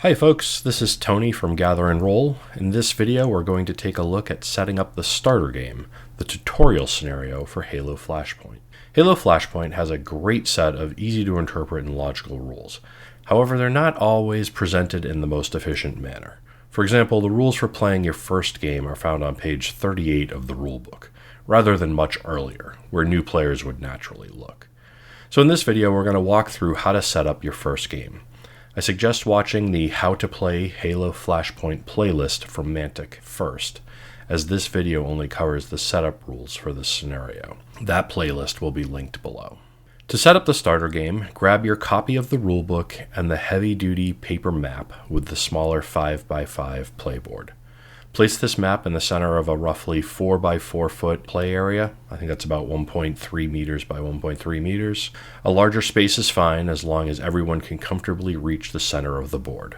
Hi folks, this is Tony from Gather and Roll. In this video we're going to take a look at setting up the starter game, the tutorial scenario for Halo Flashpoint. Halo Flashpoint has a great set of easy to interpret and logical rules. However, they're not always presented in the most efficient manner. For example, the rules for playing your first game are found on page 38 of the rulebook, rather than much earlier, where new players would naturally look. So in this video we're going to walk through how to set up your first game. I suggest watching the How to Play Halo Flashpoint playlist from Mantic first, as this video only covers the setup rules for this scenario. That playlist will be linked below. To set up the starter game, grab your copy of the rulebook and the heavy-duty paper map with the smaller 5x5 playboard. Place this map in the center of a roughly 4x4 foot play area. I think that's about 1.3 meters by 1.3 meters. A larger space is fine as long as everyone can comfortably reach the center of the board.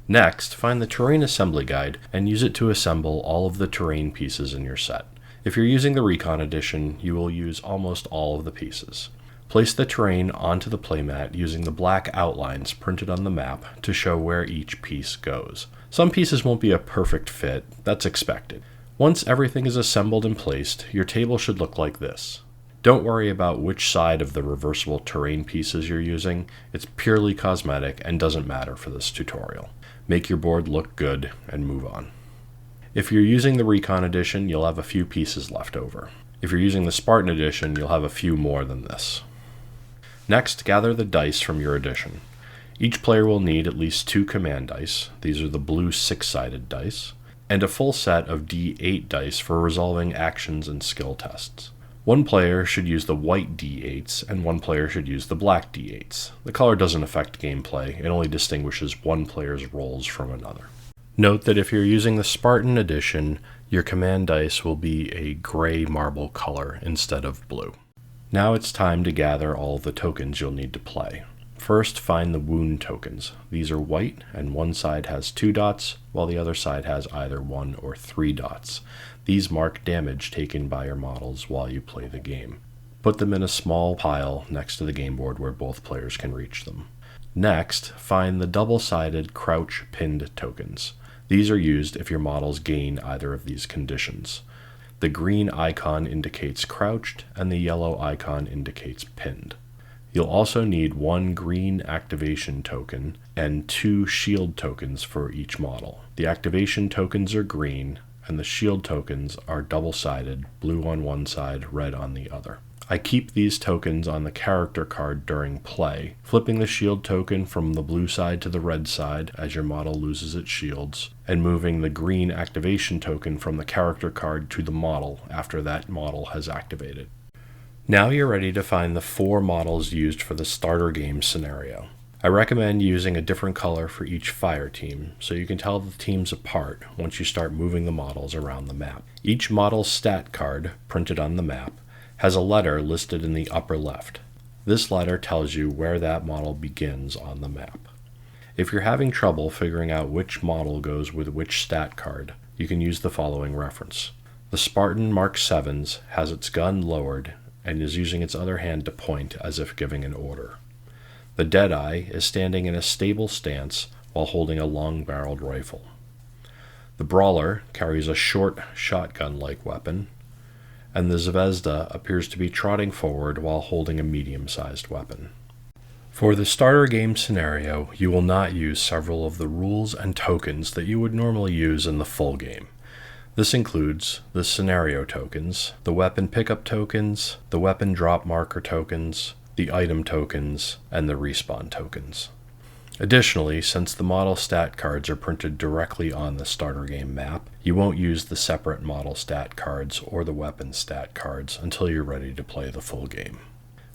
Next, find the terrain assembly guide and use it to assemble all of the terrain pieces in your set. If you're using the Recon Edition, you will use almost all of the pieces. Place the terrain onto the playmat using the black outlines printed on the map to show where each piece goes. Some pieces won't be a perfect fit, that's expected. Once everything is assembled and placed, your table should look like this. Don't worry about which side of the reversible terrain pieces you're using, it's purely cosmetic and doesn't matter for this tutorial. Make your board look good and move on. If you're using the Recon Edition, you'll have a few pieces left over. If you're using the Spartan Edition, you'll have a few more than this. Next, gather the dice from your edition. Each player will need at least 2 command dice, these are the blue 6-sided dice, and a full set of D8 dice for resolving actions and skill tests. One player should use the white D8s, and one player should use the black D8s. The color doesn't affect gameplay, it only distinguishes one player's rolls from another. Note that if you're using the Spartan Edition, your command dice will be a gray marble color instead of blue. Now it's time to gather all the tokens you'll need to play. First, find the wound tokens. These are white, and one side has 2 dots, while the other side has either 1 or 3 dots. These mark damage taken by your models while you play the game. Put them in a small pile next to the game board where both players can reach them. Next, find the double-sided crouch pinned tokens. These are used if your models gain either of these conditions. The green icon indicates crouched, and the yellow icon indicates pinned. You'll also need 1 green activation token and 2 shield tokens for each model. The activation tokens are green, and the shield tokens are double-sided, blue on one side, red on the other. I keep these tokens on the character card during play, flipping the shield token from the blue side to the red side as your model loses its shields, and moving the green activation token from the character card to the model after that model has activated. Now you're ready to find the 4 models used for the starter game scenario. I recommend using a different color for each fire team, so you can tell the teams apart once you start moving the models around the map. Each model's stat card, printed on the map, has a letter listed in the upper left. This letter tells you where that model begins on the map. If you're having trouble figuring out which model goes with which stat card, you can use the following reference. The Spartan Mark 7s has its gun lowered and is using its other hand to point as if giving an order. The Deadeye is standing in a stable stance while holding a long-barreled rifle. The Brawler carries a short shotgun-like weapon, and the Zvezda appears to be trotting forward while holding a medium-sized weapon. For the starter game scenario, you will not use several of the rules and tokens that you would normally use in the full game. This includes the scenario tokens, the weapon pickup tokens, the weapon drop marker tokens, the item tokens, and the respawn tokens. Additionally, since the model stat cards are printed directly on the starter game map, you won't use the separate model stat cards or the weapon stat cards until you're ready to play the full game.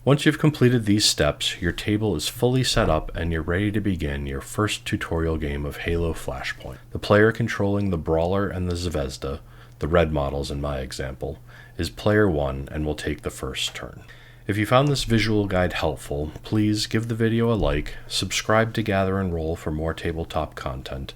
Once you've completed these steps, your table is fully set up and you're ready to begin your first tutorial game of Halo Flashpoint. The player controlling the Brawler and the Zvezda, the red models in my example, is player 1 and will take the first turn. If you found this visual guide helpful, please give the video a like, subscribe to Gather and Roll for more tabletop content,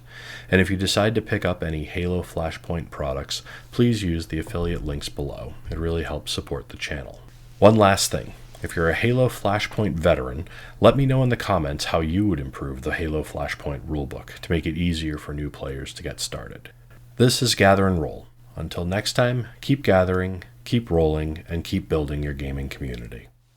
and if you decide to pick up any Halo Flashpoint products, please use the affiliate links below. It really helps support the channel. One last thing. If you're a Halo Flashpoint veteran, let me know in the comments how you would improve the Halo Flashpoint rulebook to make it easier for new players to get started. This is Gather and Roll. Until next time, keep gathering, keep rolling, and keep building your gaming community.